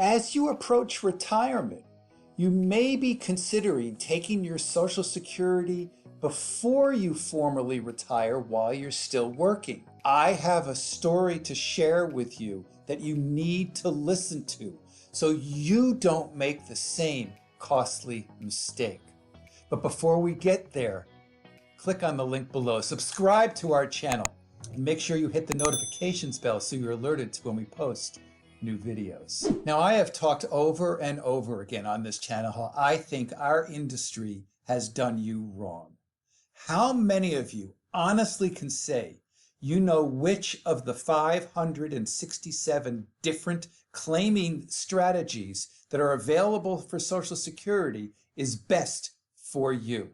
As you approach retirement, you may be considering taking your Social Security before you formally retire while you're still working. I have a story to share with you that you need to listen to so you don't make the same costly mistake. But before we get there, click on the link below, subscribe to our channel, and make sure you hit the notifications bell so you're alerted to when we post new videos. Now, I have talked over and over again on this channel how I think our industry has done you wrong. How many of you honestly can say you know which of the 567 different claiming strategies that are available for Social Security is best for you?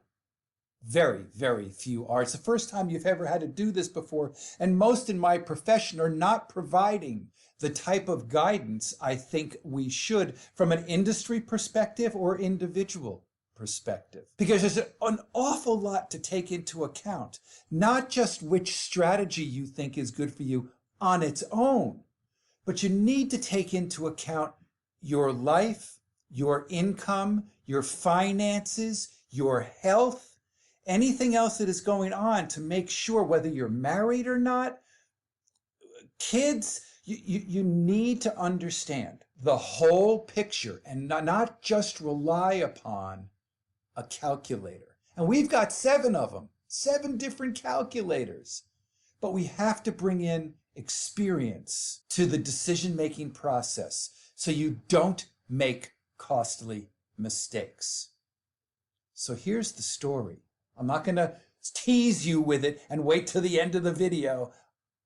Very, very few are. It's the first time you've ever had to do this before, and most in my profession are not providing the type of guidance I think we should from an industry perspective or individual perspective. Because there's an awful lot to take into account, not just which strategy you think is good for you on its own, but you need to take into account your life, your income, your finances, your health, anything else that is going on to make sure whether you're married or not, kids, you need to understand the whole picture and not just rely upon a calculator. And we've got 7 of them, 7 different calculators. But we have to bring in experience to the decision-making process so you don't make costly mistakes. So here's the story. I'm not going to tease you with it and wait till the end of the video.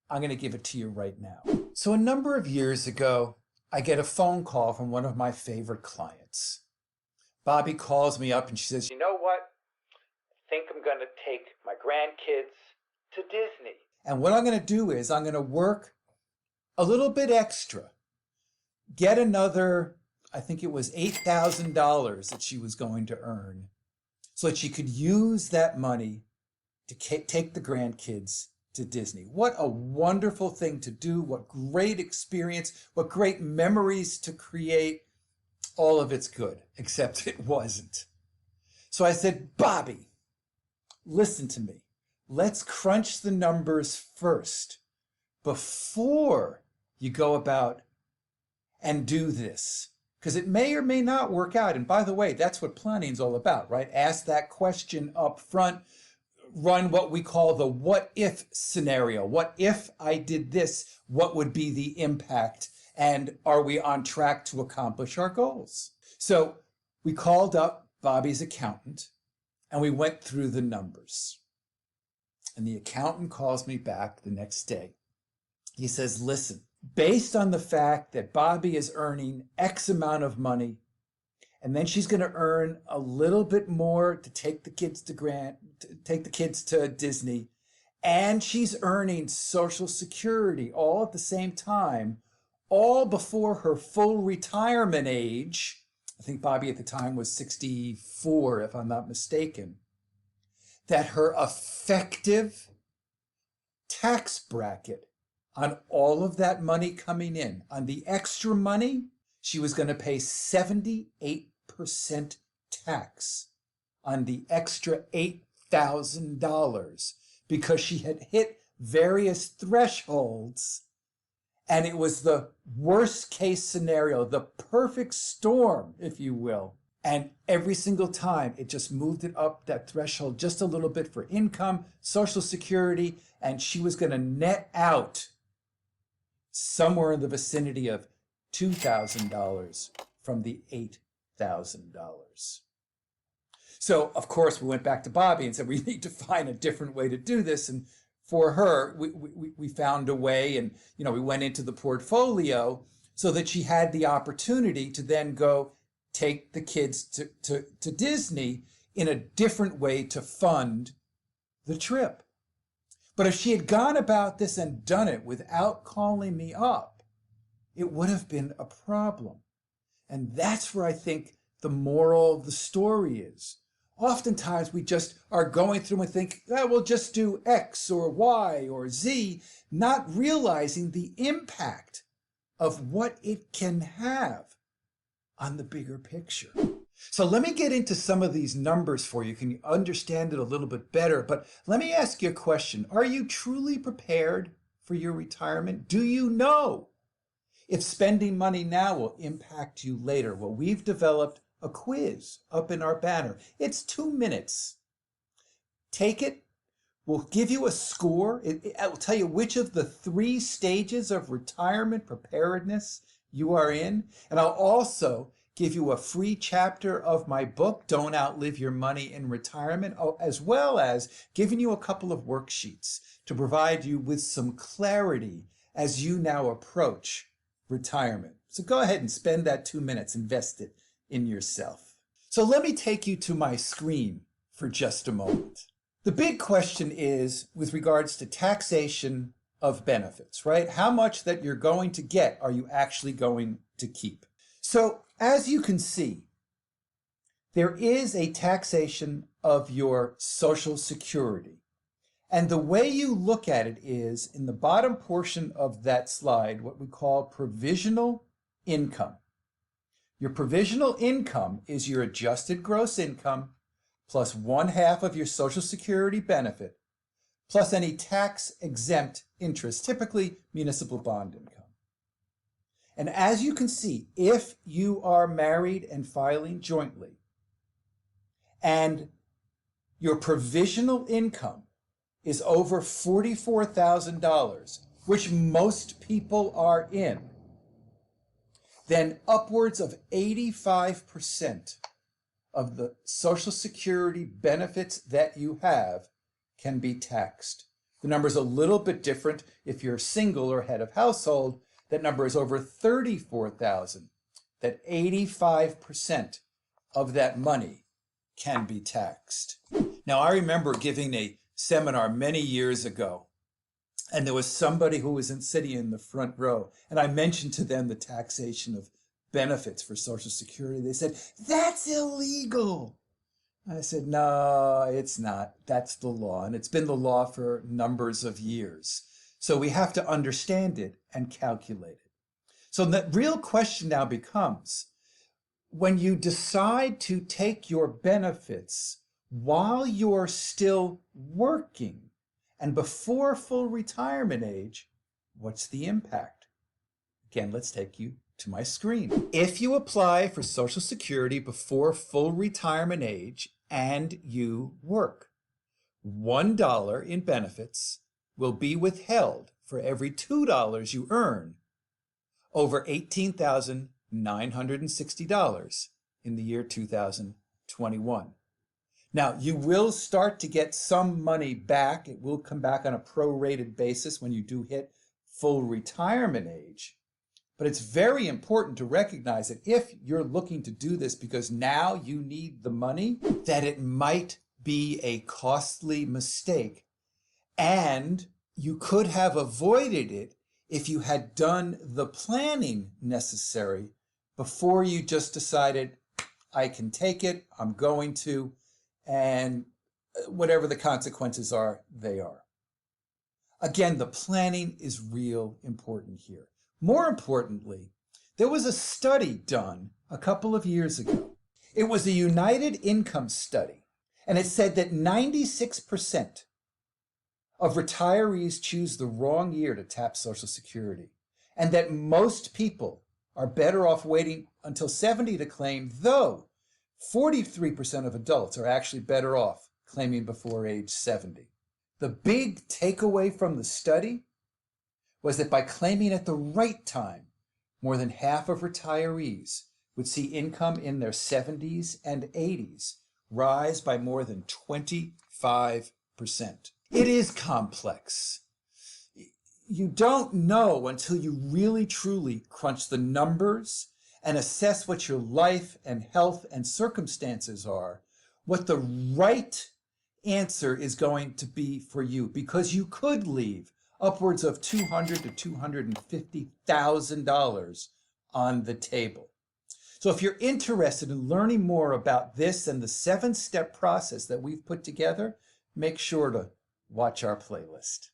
I'm going to give it to you right now. So a number of years ago, I get a phone call from one of my favorite clients. Bobby calls me up and she says, "You know what? I think I'm going to take my grandkids to Disney. And what I'm going to do is I'm going to work a little bit extra, get another, I think it was $8,000 that she was going to earn, so that she could use that money to take the grandkids to Disney." What a wonderful thing to do. What great experience. What great memories to create. All of it's good, except it wasn't. So I said, "Bobby, listen to me. Let's crunch the numbers first before you go about and do this. Because it may or may not work out. And by the way, that's what planning is all about, right? Ask that question up front. Run what we call the what if scenario. What if I did this? What would be the impact? And are we on track to accomplish our goals? So we called up Bobby's accountant and we went through the numbers. And the accountant calls me back the next day. He says, "Listen, based on the fact that Bobby is earning X amount of money, and then she's going to earn a little bit more to take the kids to Disney, and she's earning Social Security all at the same time, all before her full retirement age," I think Bobby at the time was 64, if I'm not mistaken, "that her effective tax bracket on all of that money coming in, on the extra money, she was going to pay 78% tax on the extra $8,000 because she had hit various thresholds, and it was the worst case scenario, the perfect storm, if you will. And every single time it just moved it up that threshold just a little bit for income, Social Security, and she was going to net out somewhere in the vicinity of $2,000 from the $8,000. So, of course, we went back to Bobby and said, we need to find a different way to do this. And for her, we found a way, and we went into the portfolio so that she had the opportunity to then go take the kids to Disney in a different way to fund the trip. But if she had gone about this and done it without calling me up, it would have been a problem. And that's where I think the moral of the story is. Oftentimes we just are going through and think, we'll just do X or Y or Z, not realizing the impact of what it can have on the bigger picture. So let me get into some of these numbers for you. Can you understand it a little bit better? But let me ask you a question. Are you truly prepared for your retirement? Do you know if spending money now will impact you later? Well, we've developed a quiz up in our banner. It's 2 minutes. Take it. We'll give you a score. It will tell you which of the 3 stages of retirement preparedness you are in. And I'll also give you a free chapter of my book, Don't Outlive Your Money in Retirement, as well as giving you a couple of worksheets to provide you with some clarity as you now approach retirement. So go ahead and spend that 2 minutes, invest it in yourself. So let me take you to my screen for just a moment. The big question is with regards to taxation of benefits, right? How much that you're going to get are you actually going to keep? So as you can see, there is a taxation of your Social Security. And the way you look at it is in the bottom portion of that slide, what we call provisional income. Your provisional income is your adjusted gross income plus 1/2 of your Social Security benefit, plus any tax-exempt interest, typically municipal bond income. And as you can see, if you are married and filing jointly, and your provisional income is over $44,000, which most people are in, then upwards of 85% of the Social Security benefits that you have can be taxed. The number is a little bit different if you're single or head of household. That number is over $34,000. That 85% of that money can be taxed. Now, I remember giving a seminar many years ago, and there was somebody who was sitting in the front row, and I mentioned to them the taxation of benefits for Social Security. They said, "That's illegal." I said, "No, it's not. That's the law, and it's been the law for numbers of years. So we have to understand it and calculate it." So the real question now becomes, when you decide to take your benefits while you're still working and before full retirement age, what's the impact? Again, let's take you to my screen. If you apply for Social Security before full retirement age and you work, $1 in benefits will be withheld for every $2 you earn over $18,960 in the year 2021. Now, you will start to get some money back. It will come back on a prorated basis when you do hit full retirement age. But it's very important to recognize that if you're looking to do this because now you need the money, that it might be a costly mistake. And you could have avoided it if you had done the planning necessary before you just decided, I can take it, I'm going to, and whatever the consequences are, they are. Again, the planning is real important here. More importantly, there was a study done a couple of years ago. It was a United Income study, and it said that 96% of retirees choose the wrong year to tap Social Security, and that most people are better off waiting until 70 to claim, though 43% of adults are actually better off claiming before age 70. The big takeaway from the study was that by claiming at the right time, more than half of retirees would see income in their 70s and 80s rise by more than 25%. It is complex. You don't know until you really truly crunch the numbers and assess what your life and health and circumstances are, what the right answer is going to be for you, because you could leave upwards of $200,000 to $250,000 on the table. So if you're interested in learning more about this and the 7-step process that we've put together, make sure to watch our playlist.